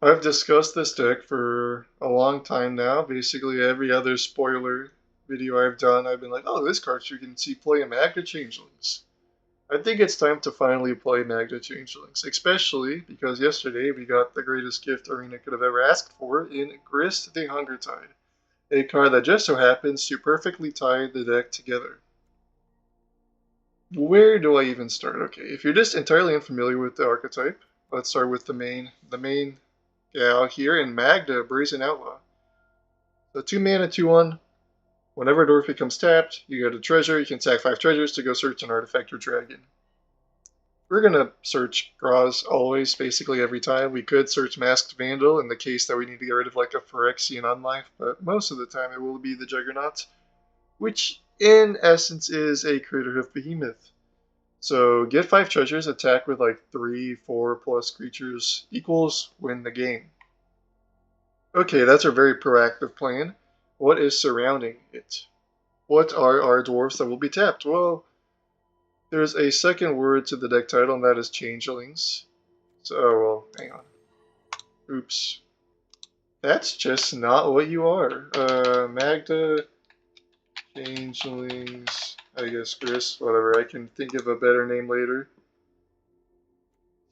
I've discussed this deck for a long time now. Basically, every other spoiler video I've done, I've been like, oh, this card you can see play in Magda Changelings. I think it's time to finally play Magda Changelings, especially because yesterday we got the greatest gift Arena could have ever asked for in Grist the Hunger Tide, a card that just so happens to perfectly tie the deck together. Where do I even start? Okay, if you're just entirely unfamiliar with the archetype, let's start with the main gal here in Magda, Brazen Outlaw. So 2 mana, 2/1. Whenever a dwarf becomes tapped, you get a treasure. You can sack 5 treasures to go search an artifact or dragon. We're gonna search Graz always, basically every time. We could search Masked Vandal in the case that we need to get rid of like a Phyrexian Unlife, but most of the time it will be the Juggernaut, which in essence is a Craterhoof Behemoth. So get 5 treasures, attack with like 3, 4 plus creatures equals win the game. Okay, that's a very proactive plan. What is surrounding it? What are our dwarfs that will be tapped? Well, there's a second word to the deck title, and that is Changelings. So, well, hang on. Oops. That's just not what you are. Magda, Changelings, I guess Grist, whatever. I can think of a better name later.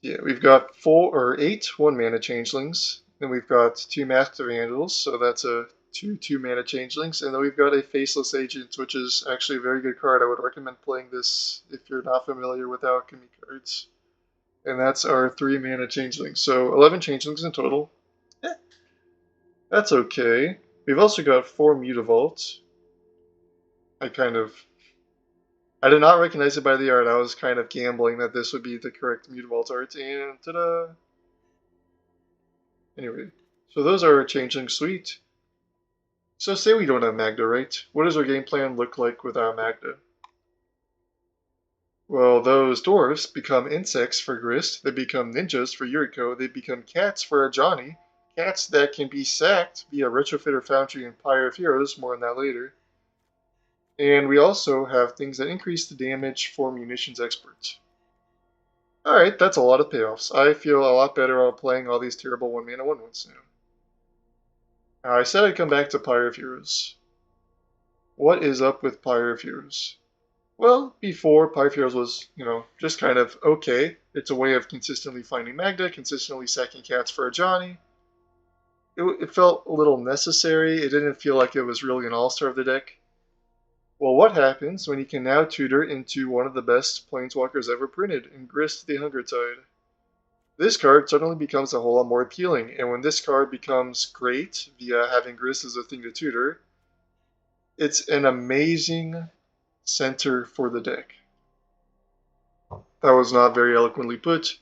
Yeah, we've got 4 or 8 1-mana Changelings. Then we've got 2 Masked Vandals, so that's a 2 2-mana Changelings. And then we've got a Faceless Agent, which is actually a very good card. I would recommend playing this if you're not familiar with alchemy cards. And that's our 3-mana Changelings. So 11 Changelings in total. That's okay. We've also got 4 Mutavault. I did not recognize it by the art. I was kind of gambling that this would be the correct Mutavault art, and ta-da! Anyway, so those are our Changeling Suite. So say we don't have Magda, right? What does our game plan look like without Magda? Well, those dwarves become insects for Grist, they become ninjas for Yuriko, they become cats for Ajani, cats that can be sacked via Retrofitter Foundry and Pyre of Heroes, more on that later. And we also have things that increase the damage for Munitions Experts. Alright, that's a lot of payoffs. I feel a lot better about playing all these terrible 1-mana 1/1s now. I said I'd come back to Pyre of Heroes. What is up with Pyre of Heroes? Well, before, Pyre of Heroes was, just kind of okay. It's a way of consistently finding Magda, consistently sacking cats for Ajani. It felt a little necessary. It didn't feel like it was really an all-star of the deck. Well, what happens when you can now tutor into one of the best Planeswalkers ever printed in Grist the Hunger Tide? This card suddenly becomes a whole lot more appealing, and when this card becomes great via having Grist as a thing to tutor, it's an amazing center for the deck. That was not very eloquently put,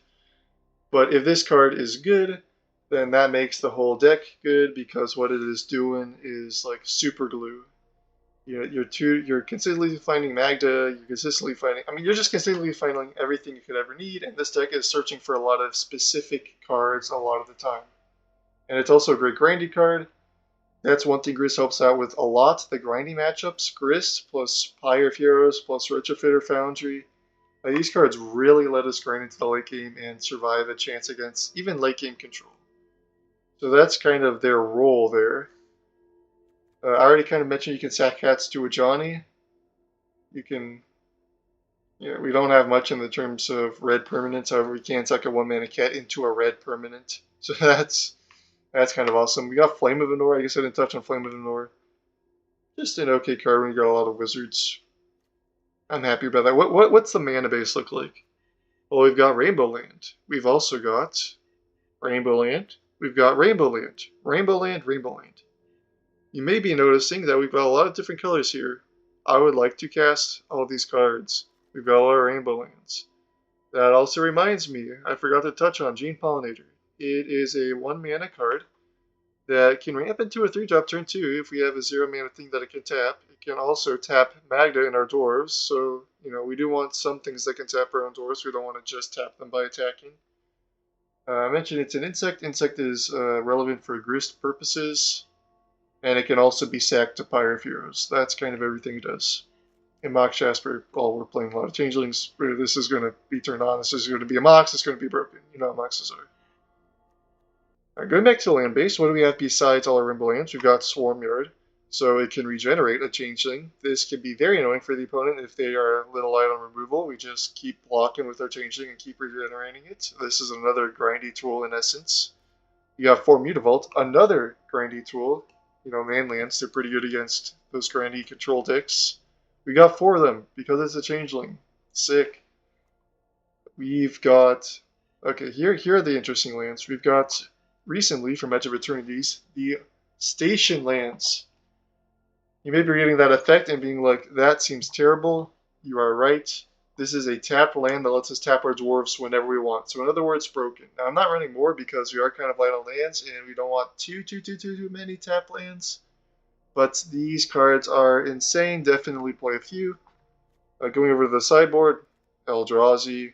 but if this card is good, then that makes the whole deck good because what it is doing is like super glue. You're consistently finding Magda, you're just consistently finding everything you could ever need, and this deck is searching for a lot of specific cards a lot of the time. And it's also a great grindy card. That's one thing Grist helps out with a lot, the grinding matchups. Grist plus Pyre of Heroes plus Retrofitter Foundry. These cards really let us grind into the late game and survive a chance against even late game control. So that's kind of their role there. I already kind of mentioned you can sack cats to Ajani. We don't have much in the terms of red permanents. However, we can sack a 1-mana cat into a red permanent. So that's kind of awesome. We got Flame of Anor. I guess I didn't touch on Flame of Anor. Just an okay card when you got a lot of wizards. I'm happy about that. What's the mana base look like? Well, we've got Rainbow Land. We've also got Rainbow Land. We've got Rainbow Land. Rainbow Land, Rainbow Land. You may be noticing that we've got a lot of different colors here. I would like to cast all these cards. We've got a lot of Rainbow Lands. That also reminds me, I forgot to touch on Gene Pollinator. It is a 1-mana card that can ramp into a 3-drop turn 2 if we have a 0-mana thing that it can tap. It can also tap Magda in our dwarves, so we do want some things that can tap our own dwarves. We don't want to just tap them by attacking. I mentioned it's an insect. Insect is relevant for Grist purposes. And it can also be sacked to Pyre of Heroes. That's kind of everything it does. In Mox Jasper, we're playing a lot of Changelings. This is going to be turned on. This is going to be a Mox. It's going to be broken. You know how Moxes are. Alright, going back to land base, what do we have besides all our Rainbow lands? We've got Swarm Yard, so it can regenerate a Changeling. This can be very annoying for the opponent if they are little light on removal. We just keep blocking with our Changeling and keep regenerating it. This is another grindy tool in essence. You got 4 Mutavault, another grindy tool. You know, manlands, they're pretty good against those grindy control decks. We got 4 of them because it's a Changeling. Sick. We've got... Okay, here are the interesting lands. We've got, recently, from Edge of Eternities, the Station lands. You may be reading that effect and being like, that seems terrible. You are right. This is a tapped land that lets us tap our dwarves whenever we want. So in other words, broken. Now I'm not running more because we are kind of light on lands and we don't want too many tap lands. But these cards are insane. Definitely play a few. Going over to the sideboard, Eldrazi.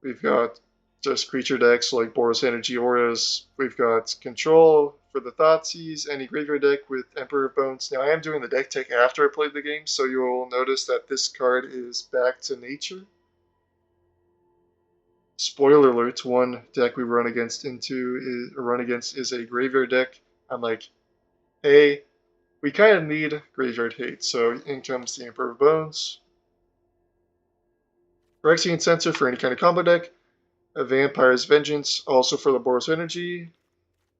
We've got just creature decks like Boros Energy Auras. We've got Control for the Thoughtseize, any graveyard deck with Emperor of Bones. Now I am doing the deck tech after I played the game, so you will notice that this card is back to nature. Spoiler alert, one deck we run against is a graveyard deck. I'm like, hey, we kind of need graveyard hate, so in comes the Emperor of Bones. Phyrexian Censor for any kind of combo deck. A Vampire's Vengeance, also for the Boros Energy.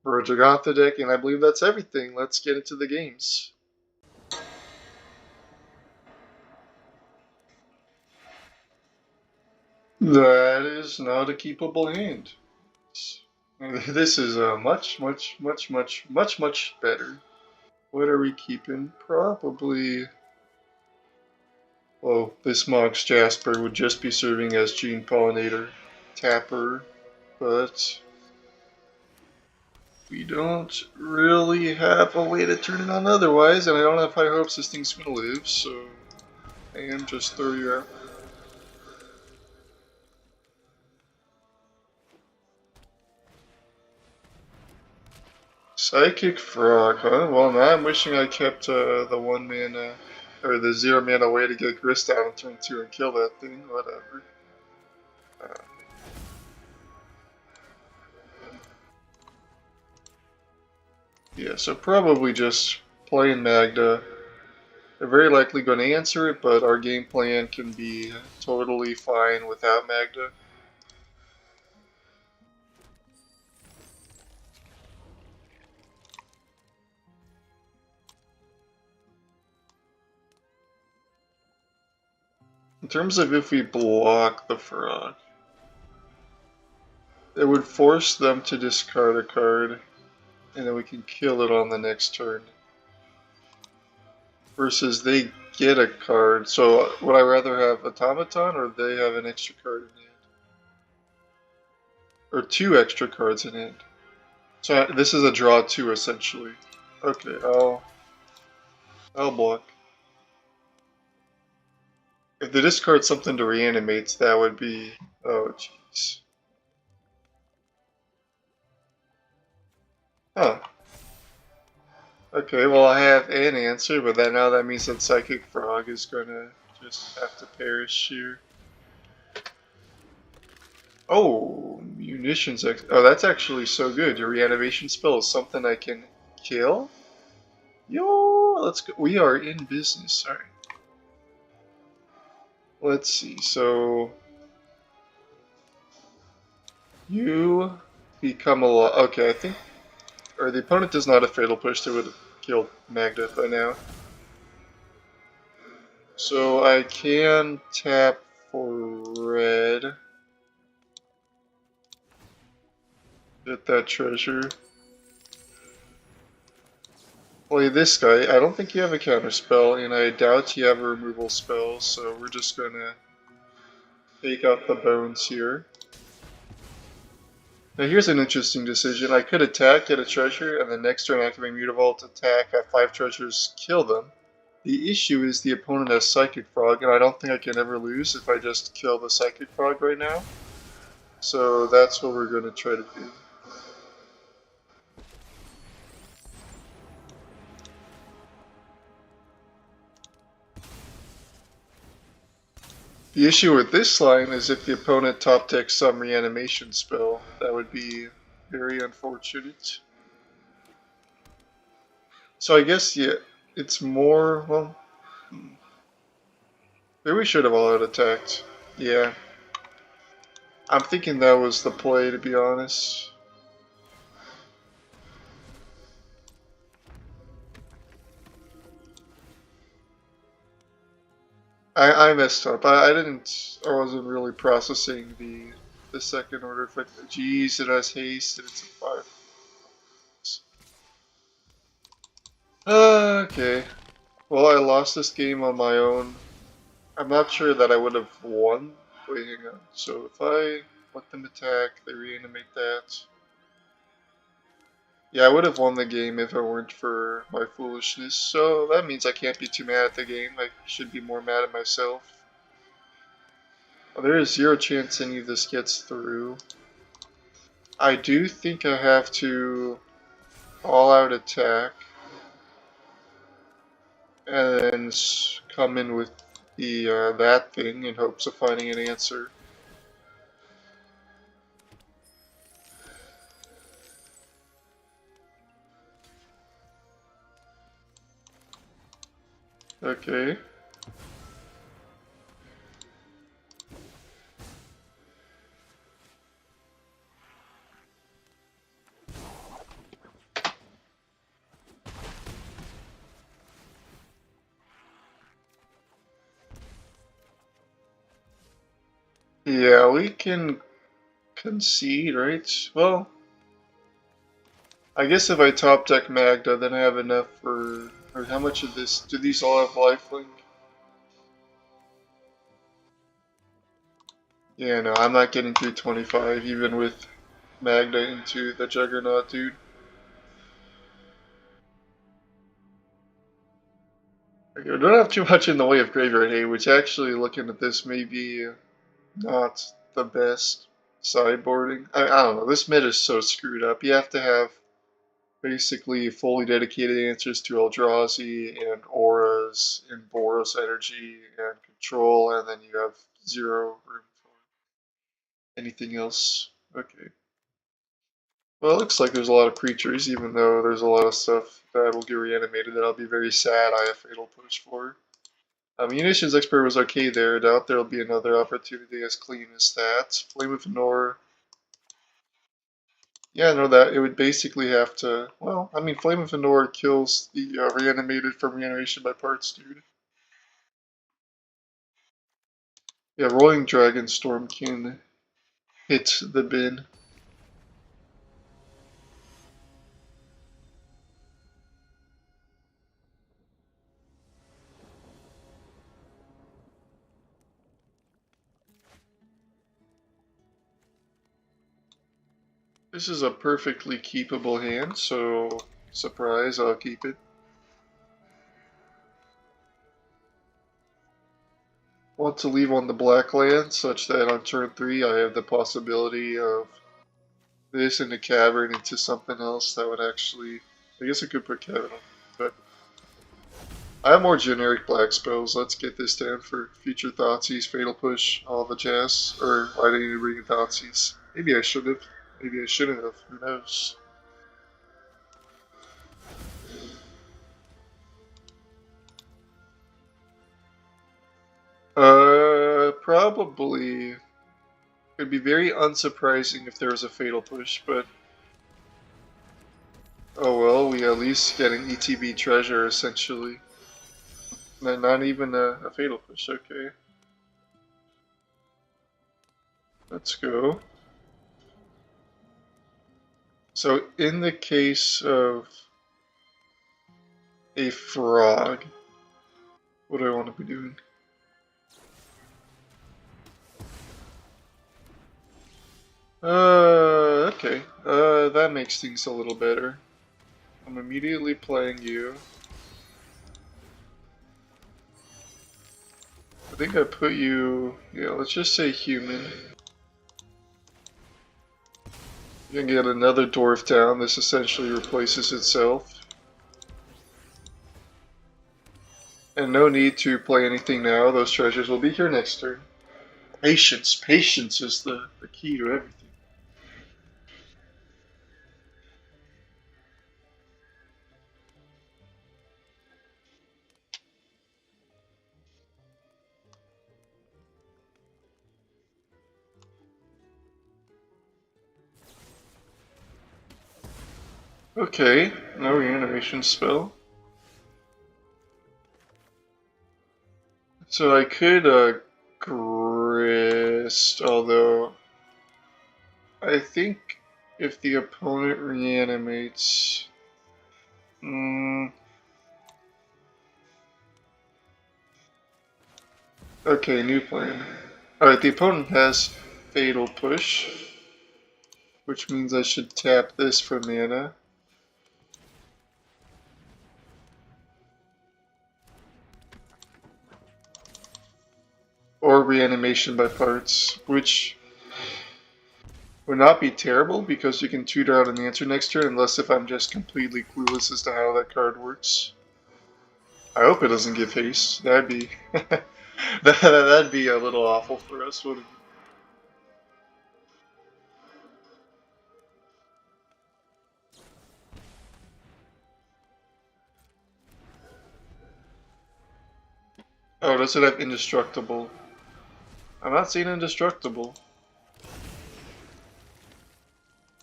For a Jogantha deck, and I believe that's everything. Let's get into the games. That is not a keepable hand. This is a much better. What are we keeping? Probably... Oh, this Mox Jasper would just be serving as Gene Pollinator Tapper, but we don't really have a way to turn it on otherwise, and I don't have high hopes this thing's gonna live, so I am just throw you out. Psychic Frog, huh? Well, now I'm wishing I kept the 1 mana, or the 0 mana way to get Grist out on turn 2 and kill that thing, whatever. Yeah, so probably just playing Magda. They're very likely going to answer it, but our game plan can be totally fine without Magda. In terms of if we block the frog, it would force them to discard a card, and then we can kill it on the next turn. Versus they get a card, so would I rather have Automaton or they have an extra card in hand? Or 2 extra cards in hand. So this is a draw 2 essentially. Okay, I'll block. If they discard something to reanimate, that would be... Oh, jeez. Huh. Okay, well I have an answer, but now that means that Psychic Frog is gonna just have to perish here. Oh, munitions. Oh, that's actually so good. Your reanimation spell is something I can kill? Yo, let's go. We are in business. Alright. Let's see, so you become a lot. Okay, I think, or the opponent does not have Fatal Push, they would have killed Magda by now. So I can tap for red. Get that treasure. Play this guy. I don't think you have a counter spell, and I doubt you have a removal spell, so we're just gonna take out the bones here. Now here's an interesting decision. I could attack, get a treasure, and the next turn activate Mutavault, attack, have 5 treasures, kill them. The issue is the opponent has Psychic Frog, and I don't think I can ever lose if I just kill the Psychic Frog right now. So that's what we're gonna try to do. The issue with this line is if the opponent top decks some reanimation spell, that would be Very unfortunate. So I guess, yeah, it's more, well, maybe we should have all out attacked. Yeah. I'm thinking that was the play, to be honest. I messed up. I wasn't really processing the second order effect. Jeez, it has haste and it's a 5. Okay. Well, I lost this game on my own. I'm not sure that I would have won. Wait, hang on. So if I let them attack, they reanimate that. Yeah, I would have won the game if it weren't for my foolishness. So that means I can't be too mad at the game. I should be more mad at myself. Well, there is zero chance any of this gets through. I do think I have to all-out attack and then come in with the that thing in hopes of finding an answer. Okay. Yeah, we can concede, right? Well, I guess if I top deck Magda, then I have enough for. Or how much of this? Do these all have lifelink? Yeah, no, I'm not getting through 25, even with Magda into the Juggernaut, dude. Okay, we don't have too much in the way of Graveyard Hay, which actually, looking at this, may be not the best sideboarding. I don't know, this mid is so screwed up. You have to have basically fully dedicated answers to Eldrazi and auras and Boros energy and control, and then you have zero room for anything else. Okay. Well, it looks like there's a lot of creatures, even though there's a lot of stuff that will get reanimated that I'll be very sad I have Fatal Push for. Munitions Expert was okay there. I doubt there'll be another opportunity as clean as that. Flame of Nor. Yeah, no, that it would basically have to. Well, I mean, Flame of Nor kills the reanimated from reanimation by parts, dude. Yeah, Rolling Dragon Storm can hit the bin. This is a perfectly keepable hand, so surprise, I'll keep it. Want to leave on the black land such that on turn 3 I have the possibility of this in the cavern into something else that would actually. I guess I could put cavern on, but I have more generic black spells. Let's get this down for future Thoughtseize, Fatal Push, all the jazz. Or why didn't you bring in Thoughtseize? Maybe I should have. Maybe I shouldn't have. Who knows? Probably. It'd be very unsurprising if there was a Fatal Push, but oh well, we at least get an ETB treasure essentially. Not even a Fatal Push, okay. Let's go. So in the case of a frog, what do I want to be doing? Okay. That makes things a little better. I'm immediately playing you. I think I put you, yeah, let's just say human. You can get another dwarf down. This essentially replaces itself. And no need to play anything now. Those treasures will be here next turn. Patience. Patience is the key to everything. Okay, no reanimation spell. So I could Grist, although I think if the opponent reanimates, mm, okay, new plan. Alright, the opponent has Fatal Push, which means I should tap this for mana. Or reanimation by parts, which would not be terrible because you can tutor out an answer next turn, unless if I'm just completely clueless as to how that card works. I hope it doesn't give haste. That'd be that'd be a little awful for us, wouldn't it? Oh, does it have indestructible? I'm not seeing indestructible.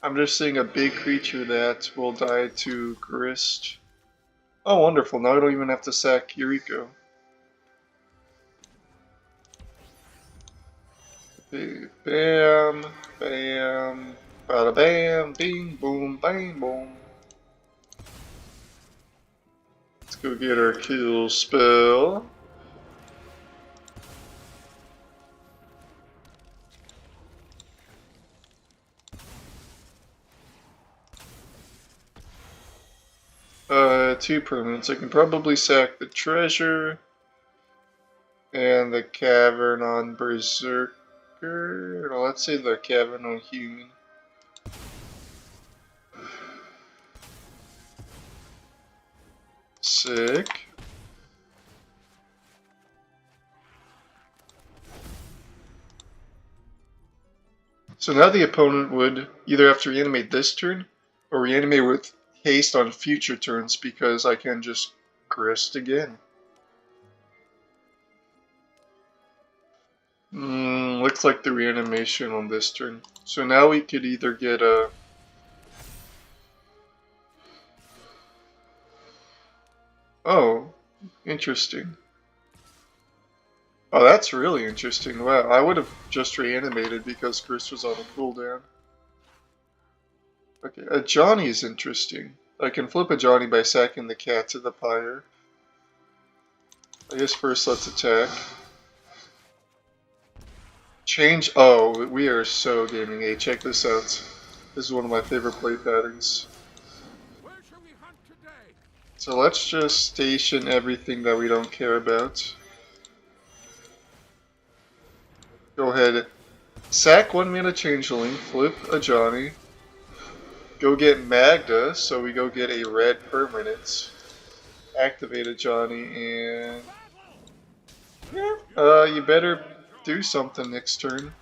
I'm just seeing a big creature that will die to Grist. Oh, wonderful. Now I don't even have to sack Yuriko. Bam, bam, bada bam, bing, boom, bang, boom. Let's go get our kill spell. Two permanents. I can probably sack the treasure and the cavern on Berserker. Or let's say the cavern on human. Sick. So now the opponent would either have to reanimate this turn or reanimate with haste on future turns because I can just Grist again. Looks like the reanimation on this turn. So now we could either get a... Oh, interesting. Oh, that's really interesting. Wow, I would have just reanimated because Grist was on a cooldown. Okay, a Johnny is interesting. I can flip a Johnny by sacking the cat to the pyre. I guess first let's attack. Change. Oh, we are so gaming. Hey, check this out. This is one of my favorite play patterns. So let's just station everything that we don't care about. Go ahead. Sack 1 mana Changeling, flip a Johnny. Go get Magda, so we go get a red permanent. Activate a Johnny, and... yeah, you better do something next turn.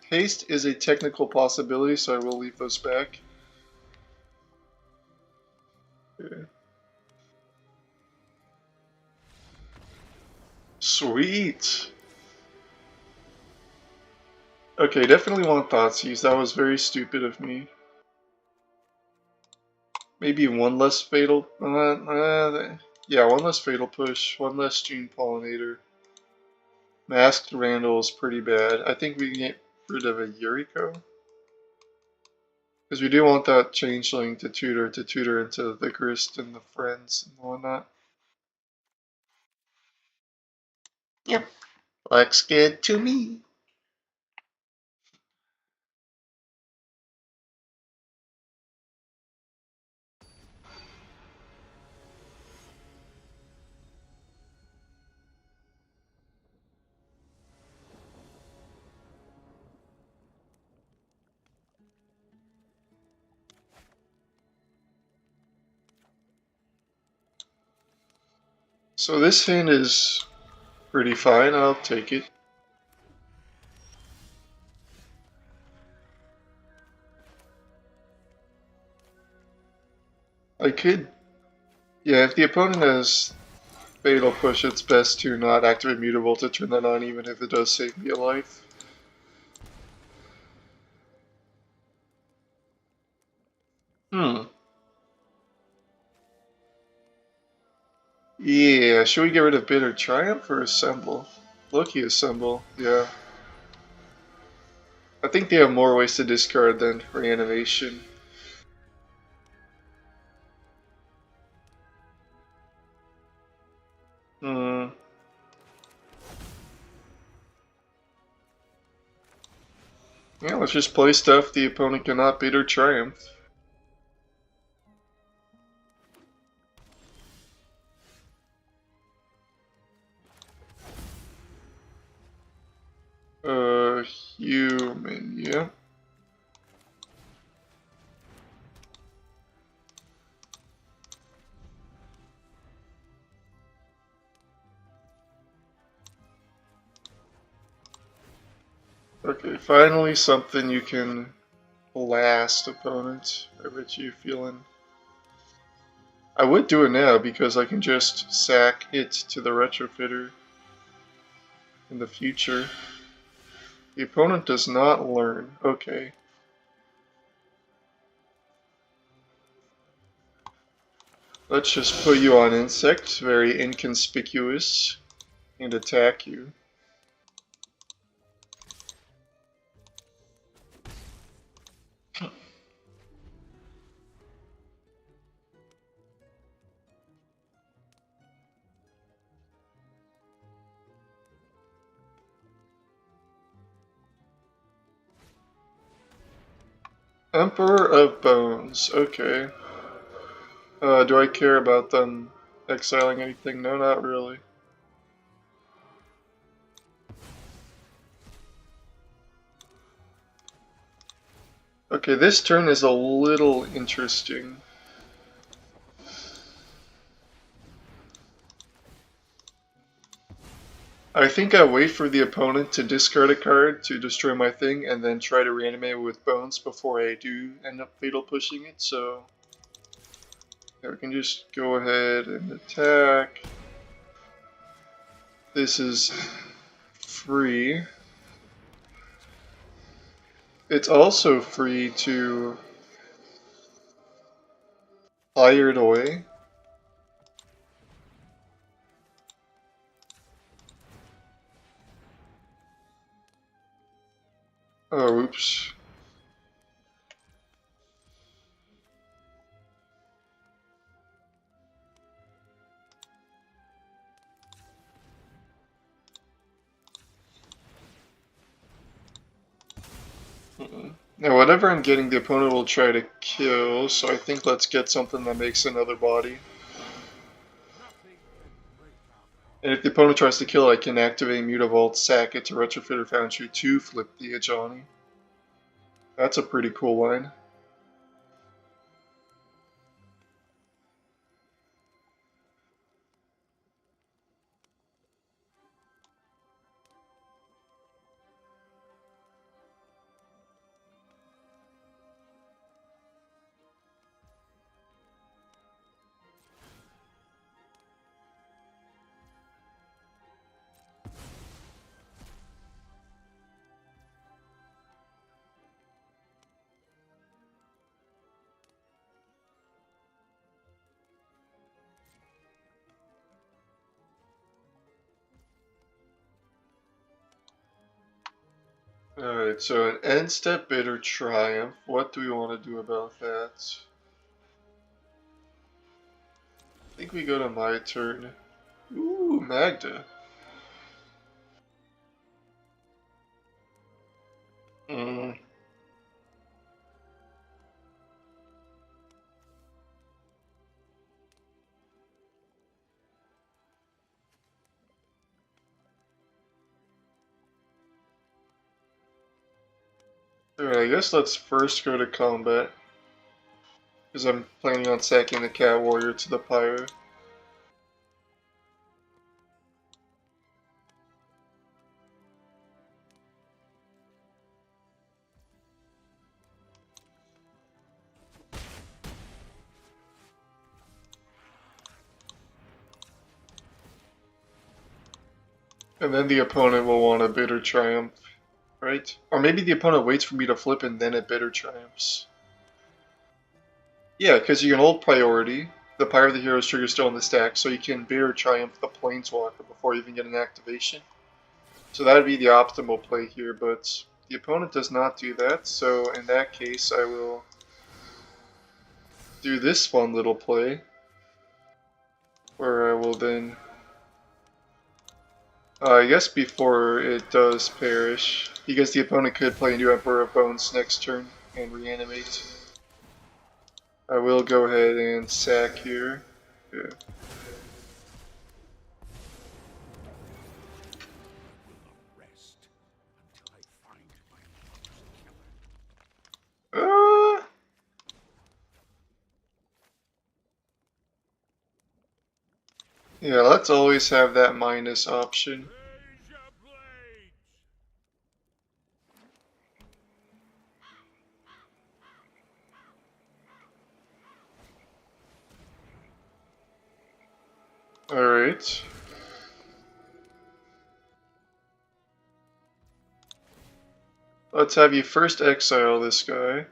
Haste is a technical possibility, so I will leave those back. Okay. Sweet! Okay, definitely want Thoughtseize. That was very stupid of me. Maybe one less fatal... yeah, one less fatal push, one less Gene Pollinator. Masked Randall is pretty bad. I think we can get rid of a Yuriko. Because we do want that Changeling to tutor into the Grist and the friends and whatnot. Yep. Looks good to me. So this hand is pretty fine. I'll take it. I could... yeah, if the opponent has Fatal Push, it's best to not activate Mutable to turn that on, even if it does save me a life. Hmm. Yeah, should we get rid of Bitter Triumph or Assemble? Lucky Assemble, yeah. I think they have more ways to discard than Reanimation. Hmm. Yeah, let's just play stuff the opponent cannot beat or triumph. Human, yeah. Okay, finally something you can blast opponent. I bet you feeling. I would do it now because I can just sack it to the retrofitter in the future. The opponent does not learn. Okay. Let's just put you on insect, very inconspicuous, and attack you. Emperor of Bones. Okay. Do I care about them exiling anything? No, not really. Okay, this turn is a little interesting. I think I wait for the opponent to discard a card to destroy my thing and then try to reanimate it with bones before I do end up fatal pushing it, so yeah, we can just go ahead and attack. This is free. It's also free to fire it away. Oh, oops. Now, whatever I'm getting, the opponent will try to kill, so I think let's get something that makes another body. And if the opponent tries to kill, I can activate Mutavault, sack it to Retrofitter Foundry to flip the Ajani. That's a pretty cool line. Alright, so an end step Bitter Triumph. What do we want to do about that? I think we go to my turn. Ooh, Magda. Mm. Alright, I guess let's first go to combat. Because I'm planning on sacking the Cat Warrior to the Pyre. And then the opponent will want a Bitter Triumph, right? Or maybe the opponent waits for me to flip and then it Bitter Triumphs. Yeah, because you can hold priority. The Pyre of the Heroes trigger still in the stack, so you can Bitter Triumph the Planeswalker before you even get an activation. So that would be the optimal play here, but the opponent does not do that, so in that case I will do this fun little play, where I will then, I guess before it does perish, because the opponent could play New Emperor of Bones next turn and reanimate. I will go ahead and sack here. Yeah. Uh, yeah, let's always have that minus option. Alright. Let's have you first exile this guy.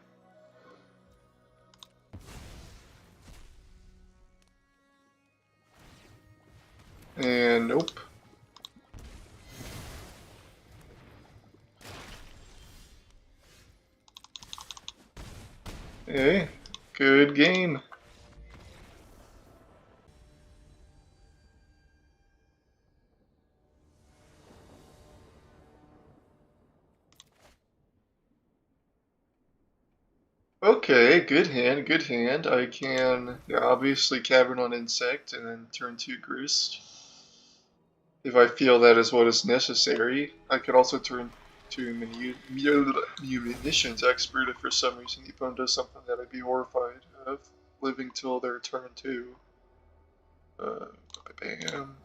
And nope. Hey, good game. Okay, good hand, good hand. I can obviously Cavern on Insect and then turn to Grist. If I feel that is what is necessary. I could also turn to Munitions Expert if for some reason the opponent does something that I'd be horrified of. Living till their turn 2. Uh, bam.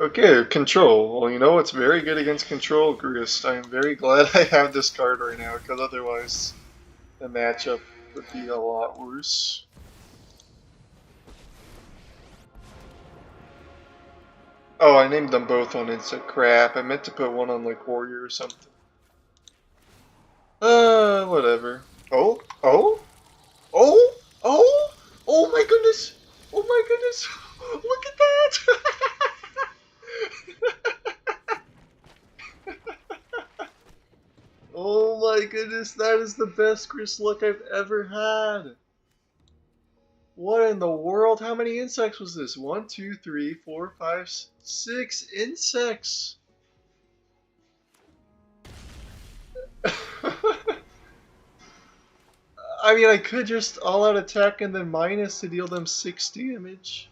Okay, control. Well, you know it's very good against control, Grist. I am very glad I have this card right now, because otherwise the matchup would be a lot worse. Oh, I named them both on Insect. Crap, I meant to put one on like Warrior or something. Whatever. Oh, oh, oh, oh, oh my goodness! Oh my goodness! Look at that! Oh my goodness, that is the best Grist luck I've ever had. What in the world? How many insects was this? 1, 2, 3, 4, 5, 6 insects. I mean, I could just all out attack and then minus to deal them 6 damage.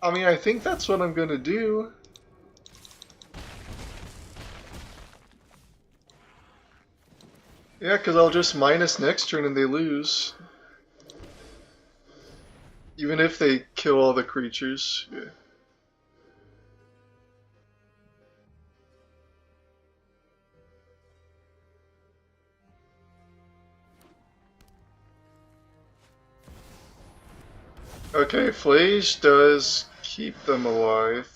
I mean, I think that's what I'm gonna do. Yeah, because I'll just minus next turn and they lose. Even if they kill all the creatures. Yeah. Okay, Flage does keep them alive.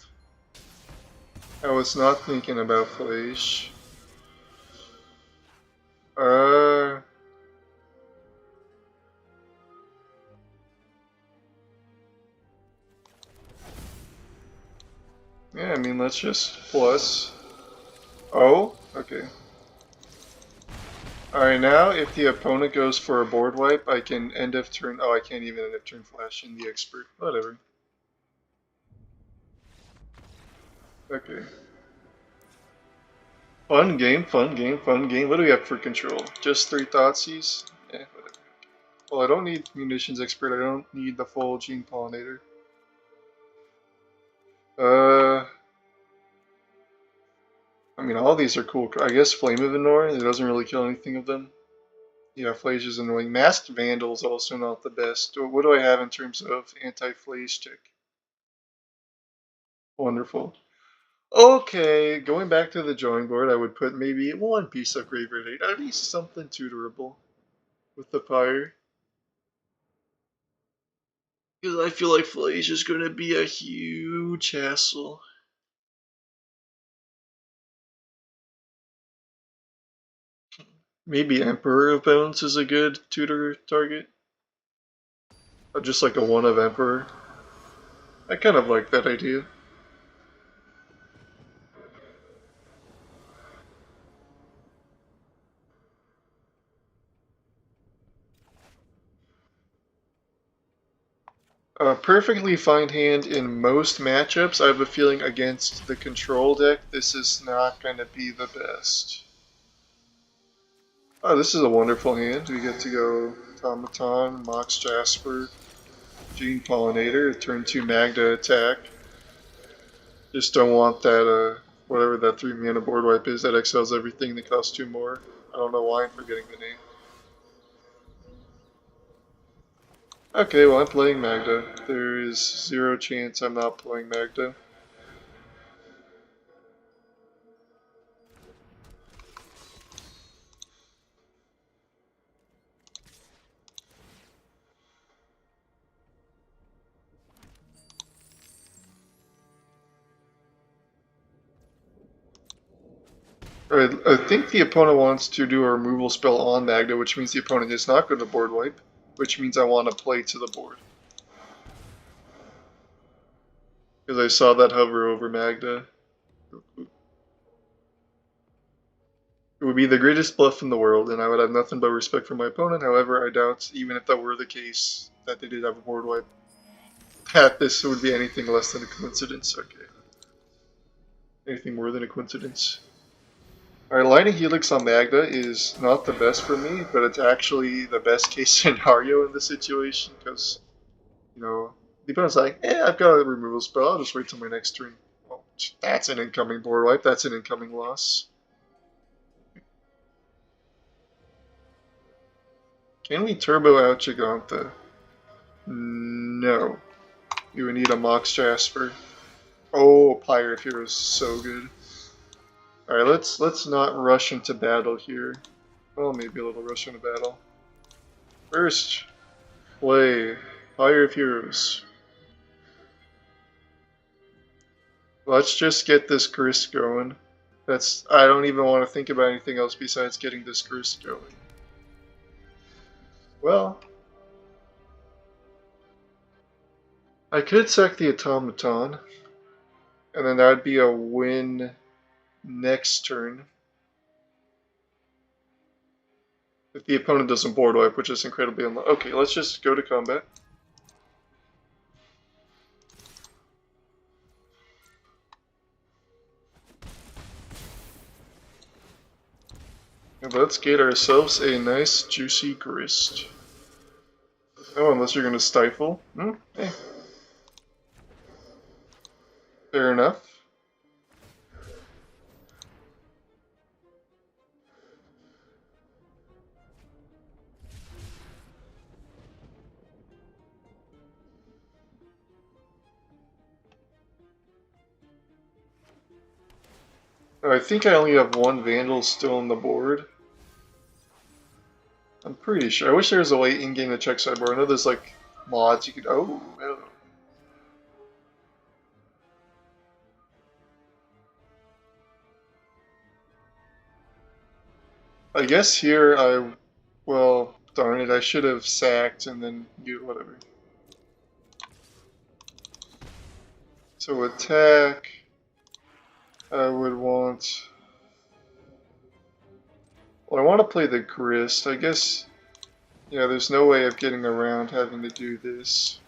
I was not thinking about Flage. Uh, yeah, I mean, let's just plus. Oh, okay. Alright, now if the opponent goes for a board wipe, I can end of turn. Oh, I can't even end of turn flash in the expert. Whatever. Okay. Fun game, fun game, fun game. What do we have for control? Just 3 Thoughtseize? Eh, whatever. Well, I don't need Munitions Expert. I don't need the full Gene Pollinator. Uh, I mean, all these are cool. I guess Flame of Anor, it doesn't really kill anything of them. Yeah, Flage is annoying. Masked Vandal is also not the best. What do I have in terms of anti-Flage tick? Wonderful. Okay, going back to the drawing board, I would put maybe one piece of Graveyard Hate, at least something tutorable with the Pyre. Because I feel like Flage is going to be a huge hassle. Maybe Emperor of Bones is a good tutor target. Or just like a one of Emperor. I kind of like that idea. A perfectly fine hand in most matchups. I have a feeling against the control deck, this is not going to be the best. Oh, this is a wonderful hand. We get to go Automaton, Mox Jasper, Gene Pollinator, turn 2 Magda attack. Just don't want that, whatever that 3 mana board wipe is that exiles everything that costs 2 more. I don't know why I'm forgetting the name. Okay, well I'm playing Magda. There is 0 chance I'm not playing Magda. Alright, I think the opponent wants to do a removal spell on Magda, which means the opponent is not going to board wipe, which means I want to play to the board. Because I saw that hover over Magda. It would be the greatest bluff in the world, and I would have nothing but respect for my opponent. However, I doubt, even if that were the case, that they did have a board wipe, that this would be anything less than a coincidence. Okay. Anything more than a coincidence. Alright, Lightning Helix on Magda is not the best for me, but it's actually the best case scenario in this situation, because, you know, the opponent's like, I've got a removal spell, I'll just wait till my next turn. Well, that's an incoming board wipe, that's an incoming loss. Can we turbo out Giganta? No. You would need a Mox Jasper. Oh, Pirate Hero is so good. Alright, let's not rush into battle here. Well, maybe a little rush into battle. First, play Fire of Heroes. Let's just get this Grist going. I don't even want to think about anything else besides getting this Grist going. Well, I could sack the Automaton, and then that would be a win next turn. If the opponent doesn't board wipe, which is incredibly unlikely. Okay, let's just go to combat. And let's get ourselves a nice juicy Grist. Oh, unless you're going to stifle. Hey. Fair enough. Oh, I think I only have one Vandal still on the board. I'm pretty sure. I wish there was a way in-game to check sideboard. I know there's like mods you could. Oh. I guess here well, darn it, I should have sacked and then whatever. So attack, I would want. Well, I want to play the Grist. I guess, yeah, there's no way of getting around having to do this.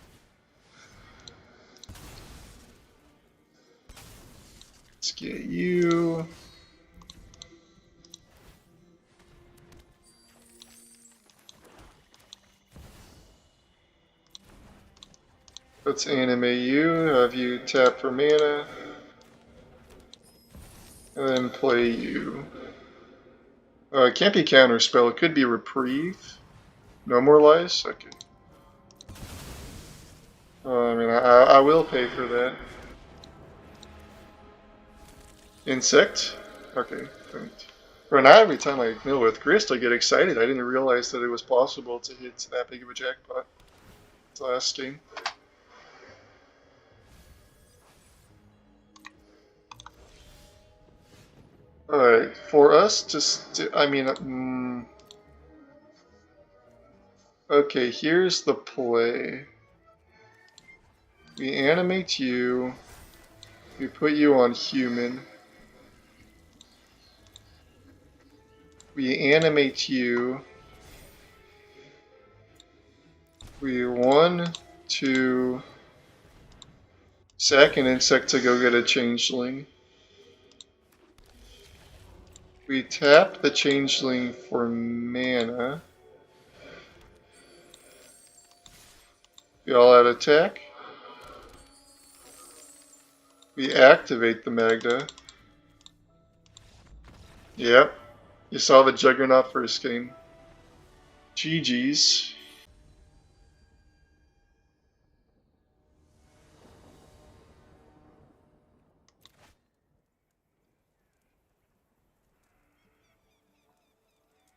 Let's get you. Let's animate you, have you tap for mana, and then play you. It can't be counterspell, it could be reprieve. No more lies? Okay. I mean, I will pay for that. Insect? Okay, thanks. For now, every time I mill with Grist, I get excited. I didn't realize that it was possible to hit that big of a jackpot last game. Alright, for us to I mean, Okay, here's the play. We animate you. We put you on human. We animate you. We 1, 2, sack an insect to go get a changeling. We tap the changeling for mana. We all out attack. We activate the Magda. Yep. You saw the Juggernaut first game. GG's.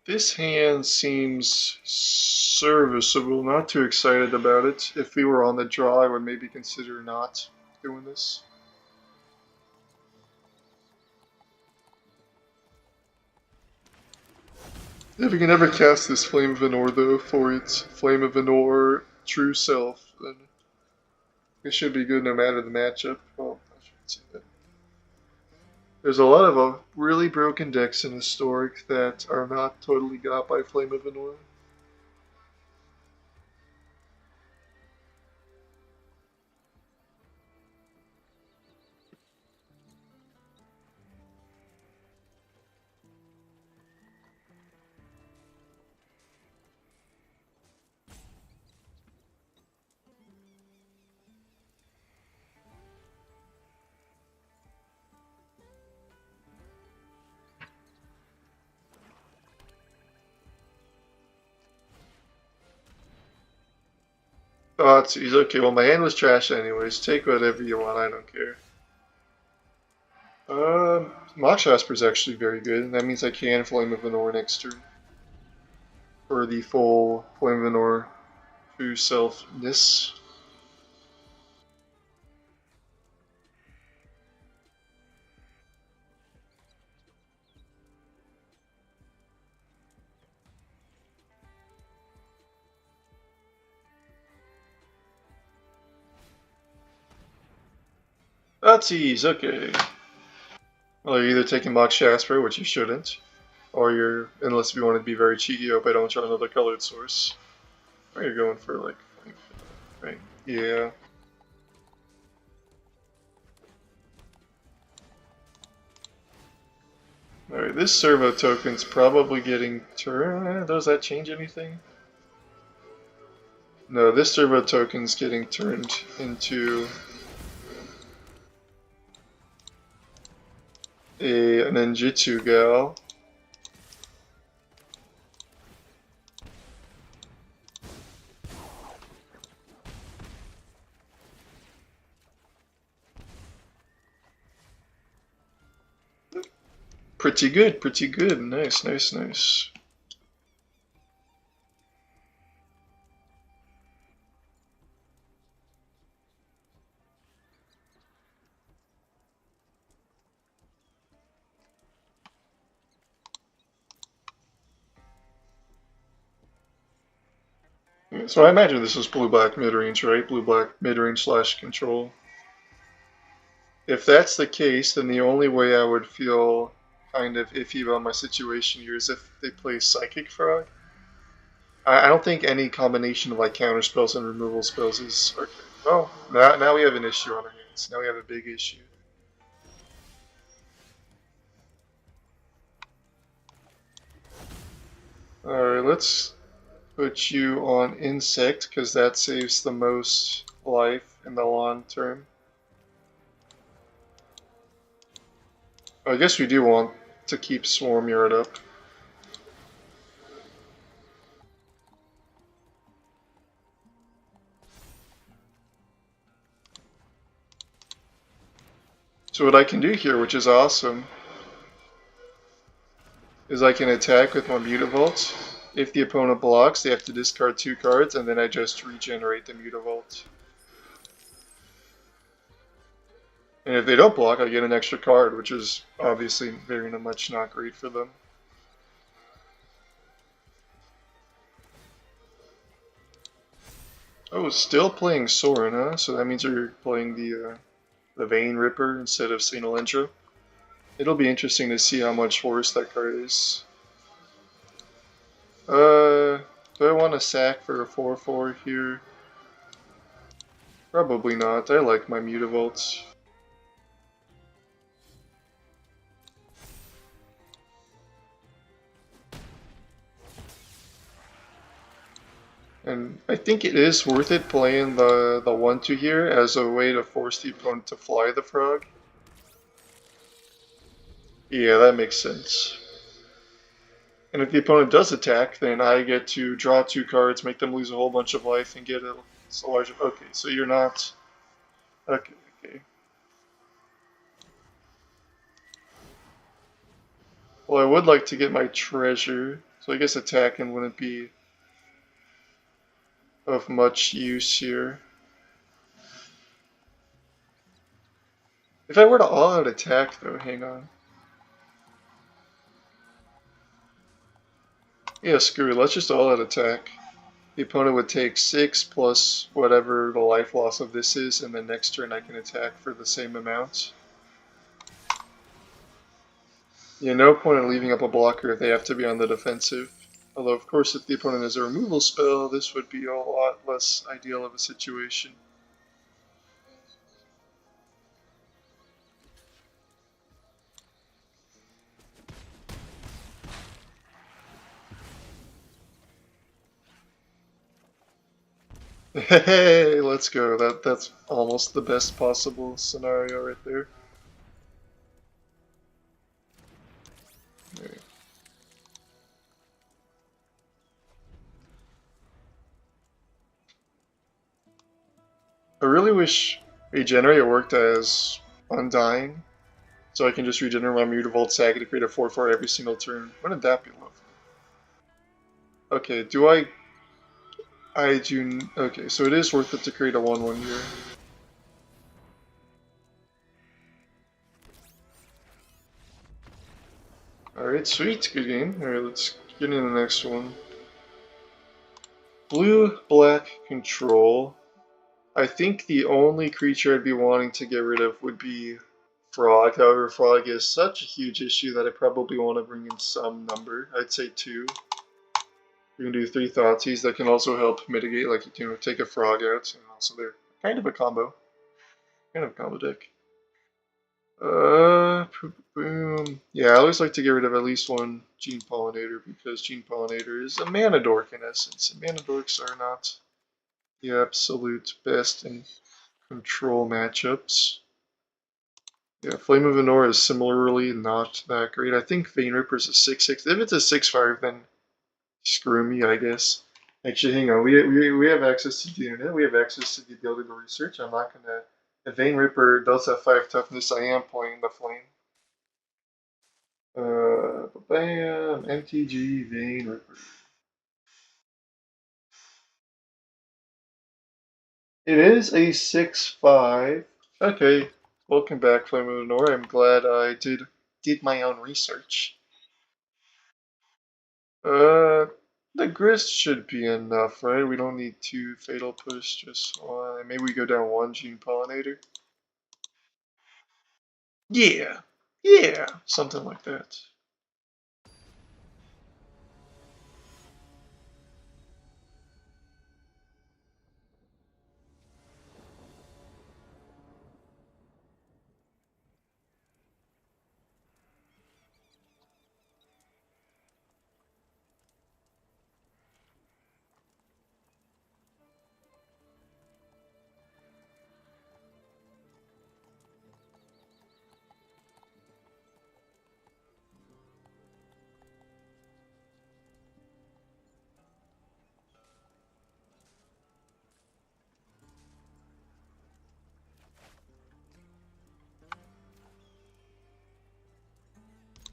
This hand seems serviceable. Not too excited about it. If we were on the draw, I would maybe consider not doing this. If we can ever cast this Flame of Anor, though, for its Flame of Anor true self, then it should be good no matter the matchup. Well, I shouldn't say that. There's a lot of really broken decks in Historic that are not totally got by Flame of Anor. Oh, it's easy. Okay, well, my hand was trash anyways. Take whatever you want, I don't care. Mox Jasper is actually very good, and that means I can Flame of Anor next turn. For the full Flame of Anor true selfness. That's easy, okay. Well, you're either taking Mox Jasper, which you shouldn't, or you're, unless you want to be very cheeky, hope I don't try another colored source. Or you're going for, like, right? Yeah. Alright, this servo token's probably getting turned. Does that change anything? No, this servo token's getting turned into a ninjutsu gal. Pretty good, pretty good. Nice, nice, nice. So I imagine this is blue-black midrange, right? Blue-black midrange slash control. If that's the case, then the only way I would feel kind of iffy about my situation here is if they play Psychic Frog. I don't think any combination of like counter spells and removal spells is okay. Well, now we have an issue on our hands. Now we have a big issue. Alright, let's put you on Insect, because that saves the most life in the long term. I guess we do want to keep Swarm Yard up. So what I can do here, which is awesome, is I can attack with my Mutavault. If the opponent blocks, they have to discard 2 cards, and then I just regenerate the Mutavault. And if they don't block, I get an extra card, which is obviously very much not great for them. Oh, still playing Soren, huh? So that means you're playing the Vein Ripper instead of Saint Elendra. It'll be interesting to see how much worse that card is. Do I want to sack for a 4/4 here? Probably not. I like my Mutavaults. And I think it is worth it playing the 1/2 here as a way to force the opponent to fly the frog. Yeah, that makes sense. And if the opponent does attack, then I get to draw 2 cards, make them lose a whole bunch of life, and get a large. Okay, so you're not. Okay, okay. Well, I would like to get my treasure, so I guess attacking wouldn't be of much use here. If I were to all-out attack, though, hang on. Yeah, screw it. Let's just all-out attack. The opponent would take 6 plus whatever the life loss of this is, and then next turn I can attack for the same amount. Yeah, no point in leaving up a blocker if they have to be on the defensive. Although, of course, if the opponent has a removal spell, this would be a lot less ideal of a situation. Hey, let's go. That's almost the best possible scenario right there. Right. I really wish Regenerate worked as Undying, so I can just regenerate my Mutavault Saga to create a 4/4 every single turn. Wouldn't that be lovely? Okay, do I... I do... Okay, so it is worth it to create a 1/1 here. Alright, sweet. Good game. Alright, let's get into the next one. Blue-black control. I think the only creature I'd be wanting to get rid of would be Frog. However, Frog is such a huge issue that I probably want to bring in some number. I'd say 2. You can do 3 Thoughtseize that can also help mitigate, like, take a Frog out, and also they're kind of a combo. Kind of a combo deck. Boom. Yeah, I always like to get rid of at least one Gene Pollinator because Gene Pollinator is a mana dork in essence, and mana dorks are not the absolute best in control matchups. Yeah, Flame of Venor is similarly not that great. I think Vein Ripper is a 6/6. If it's a 6/5, then screw me, I guess. Actually, hang on. We have access to the internet. We have access to the ability to research. I'm not gonna. If Vein Ripper does have 5 toughness, I am playing the Flame. Bam! MTG Vein Ripper. It is a 6/5. Okay. Welcome back, Flame of Venor. I'm glad I did my own research. Uh, the Grist should be enough, right? We don't need 2 Fatal Push, just 1. Maybe we go down 1 Gene Pollinator. Yeah, yeah, something like that.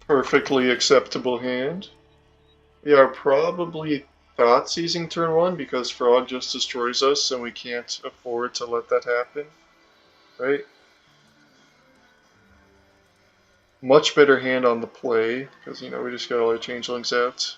Perfectly acceptable hand. We are probably not seizing turn 1 because Frog just destroys us and we can't afford to let that happen, right? Much better hand on the play because, we just got all our Changelings out.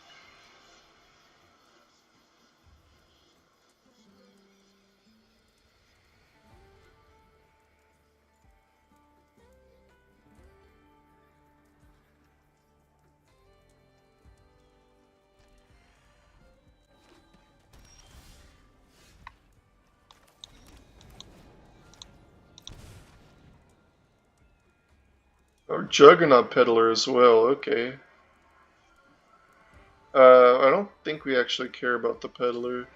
Oh, Juggernaut Peddler as well, okay. I don't think we actually care about the Peddler.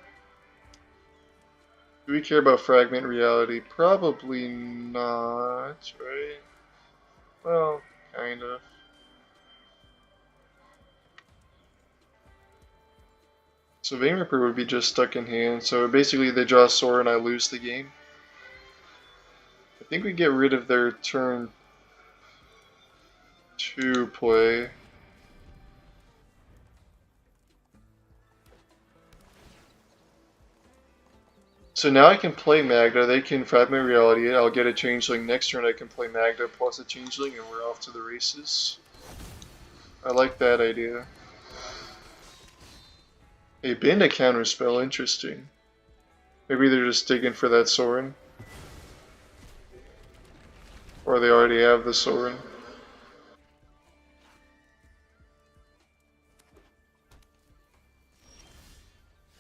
Do we care about Fragment Reality? Probably not, right? Well, kind of. So Vein Ripper would be just stuck in hand, so basically they draw a sword and I lose the game. I think we get rid of their turn 2 play. So now I can play Magda, they can Fragment Reality, I'll get a Changeling. Next turn I can play Magda plus a Changeling and we're off to the races. I like that idea. A Bandit counterspell, interesting. Maybe they're just digging for that Sorin. Or they already have the Sorin.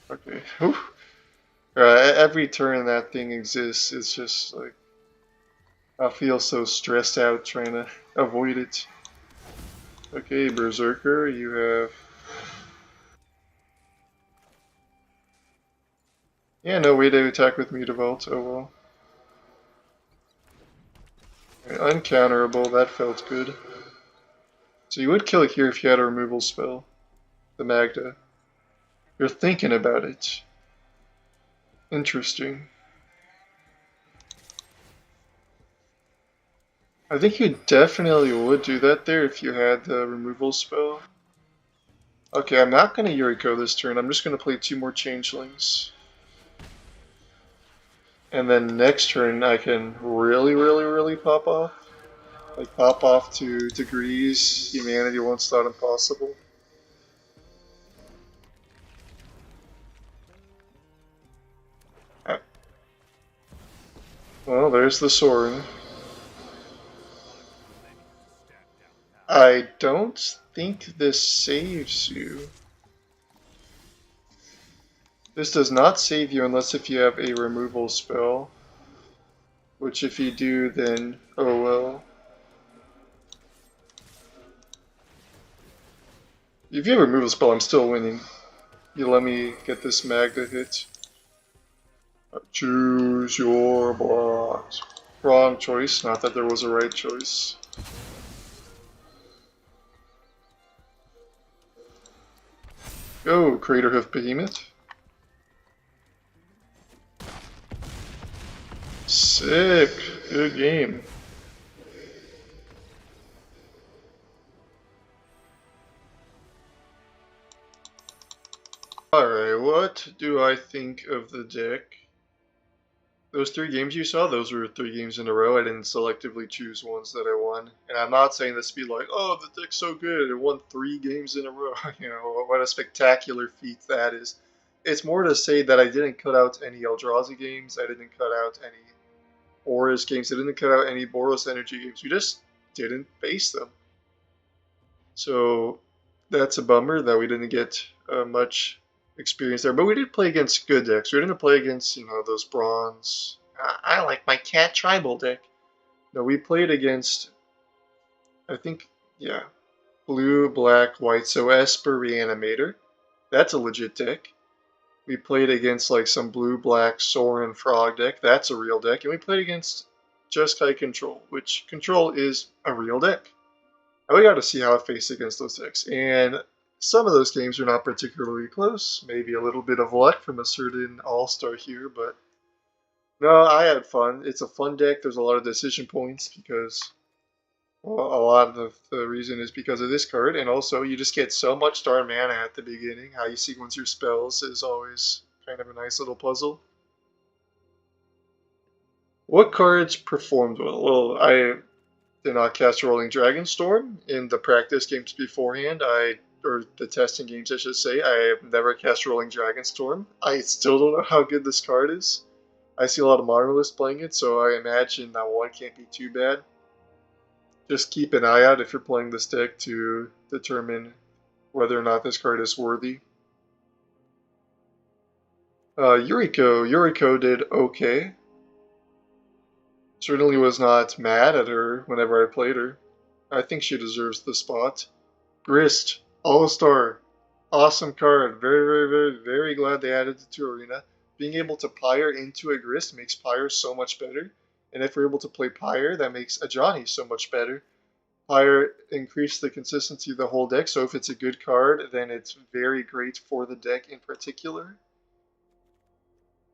Okay. Whew. Every turn that thing exists, it's just like I feel so stressed out trying to avoid it. Okay, Berserker, you have... Yeah, no way to attack with Mutavault, oh well. Uncounterable, that felt good. So you would kill it here if you had a removal spell. The Magda. You're thinking about it. Interesting. I think you definitely would do that there if you had the removal spell. Okay, I'm not going to Yuriko this turn. I'm just going to play 2 more Changelings. And then next turn I can really pop off. Like pop off to degrees humanity once thought impossible. Well, there's the sword. I don't think this saves you. This does not save you unless if you have a removal spell. Which if you do, then oh well. If you have a removal spell, I'm still winning. You let me get this Magda hit. Choose your blocks. Wrong choice, not that there was a right choice. Go, Craterhoof Behemoth. Sick. Good game. Alright, what do I think of the deck? Those 3 games you saw, those were 3 games in a row. I didn't selectively choose ones that I won. And I'm not saying this to be like, oh, the deck's so good, it won 3 games in a row. You know, what a spectacular feat that is. It's more to say that I didn't cut out any Eldrazi games, I didn't cut out any Horus games, I didn't cut out any Boros Energy games. We just didn't face them. So that's a bummer that we didn't get much experience there. But we did play against good decks. We didn't play against, you know, those bronze. I like my cat tribal deck. No, we played against, I think, yeah, blue, black, white. So Esper Reanimator. That's a legit deck. We played against like some blue, black, Sorin Frog deck. That's a real deck. And we played against Jeskai Control, which Control is a real deck. And we got to see how it faced against those decks. And some of those games are not particularly close. Maybe a little bit of luck from a certain all-star here, but no, I had fun. It's a fun deck. There's a lot of decision points because, well, a lot of the reason is because of this card, and also you just get so much darn mana at the beginning. How you sequence your spells is always kind of a nice little puzzle. What cards performed well? Well, I did not cast Rolling Dragon Storm in the practice games beforehand. Or the testing games, I should say. I have never cast Rolling Dragon Storm. I still don't know how good this card is. I see a lot of modern lists playing it, so I imagine that one can't be too bad. Just keep an eye out if you're playing this deck to determine whether or not this card is worthy. Yuriko did okay. Certainly was not mad at her whenever I played her. I think she deserves the spot. Grist, All-Star. Awesome card. Very, very, very, very glad they added it to Arena. Being able to Pyre into a Grist makes Pyre so much better. And if we're able to play Pyre, that makes a Johnny so much better. Pyre increase the consistency of the whole deck, so if it's a good card, then it's very great for the deck in particular.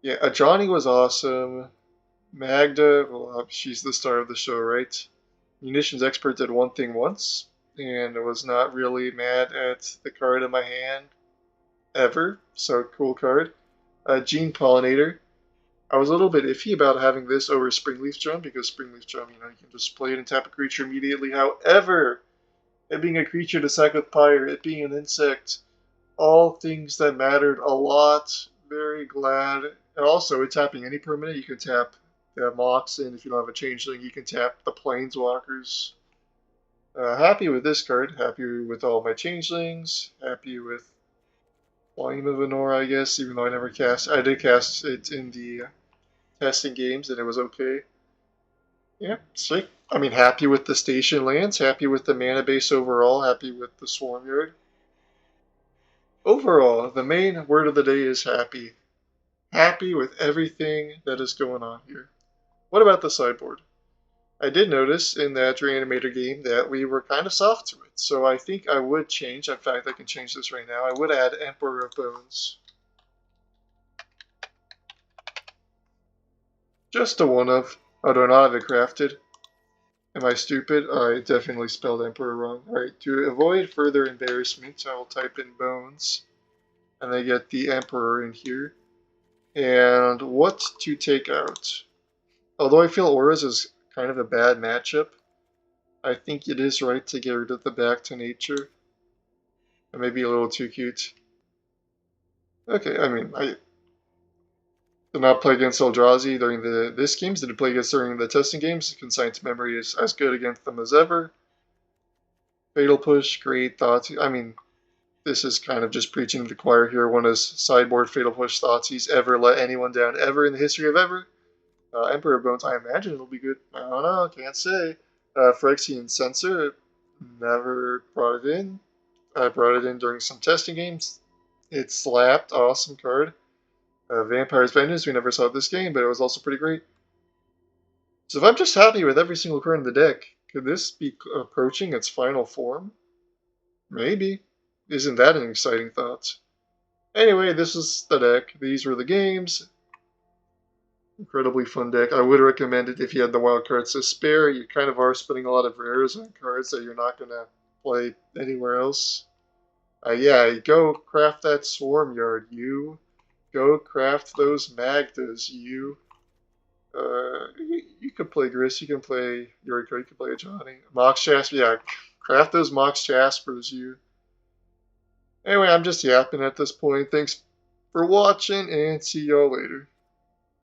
Yeah, a Johnny was awesome. Magda, well, she's the star of the show, right? Munitions Expert did one thing once, and I was not really mad at the card in my hand ever, so cool card. Gene Pollinator. I was a little bit iffy about having this over Springleaf Drum because Springleaf Drum, you can just play it and tap a creature immediately. However, it being a creature to sack with Pyre, it being an insect, all things that mattered a lot. Very glad. And also, with tapping any permanent, you can tap the Mox, and if you don't have a Changeling, you can tap the Planeswalkers. Happy with this card. Happy with all my Changelings. Happy with Volume of Venora, I guess, even though I never cast. I did cast it in the testing games, and it was okay. Yeah, sweet. I mean, happy with the station lands, happy with the mana base overall, happy with the Swarm Yard. Overall, the main word of the day is happy. Happy with everything that is going on here. What about the sideboard? I did notice in that Reanimator game that we were kind of soft to it, so I think I would change. In fact, I can change this right now. I would add Emperor of Bones. Just a one of. Oh, do I not have it crafted? Am I stupid? I definitely spelled Emperor wrong. Alright, to avoid further embarrassment, I will type in Bones. And I get the Emperor in here. And what to take out? Although I feel Auras is kind of a bad matchup, I think it is right to get rid of the Back to Nature. It may be a little too cute. Okay, I mean, I did not play against Eldrazi during this games. Did play against during the testing games. Consigned to Memory is as good against them as ever. Fatal Push, great thoughts. I mean, this is kind of just preaching to the choir here. One of sideboard Fatal Push thoughts he's ever let anyone down ever in the history of ever. Emperor of Bones, I imagine it'll be good. I don't know, can't say. Phyrexian Censor, never brought it in. I brought it in during some testing games. It slapped, awesome card. Vampire's Vengeance, we never saw this game, but it was also pretty great. So if I'm just happy with every single card in the deck, could this be approaching its final form? Maybe. Isn't that an exciting thought? Anyway, this is the deck. These were the games. Incredibly fun deck. I would recommend it if you had the wild cards to spare. You kind of are spending a lot of rares on cards that you're not going to play anywhere else. Yeah, go craft that Swarm Yard, you. Go craft those Magdas, you. You could play Grist, you can play Yuriko, you can play a Johnny. Mox Jasper, yeah, craft those Mox Jaspers, you. Anyway, I'm just yapping at this point. Thanks for watching, and see y'all later.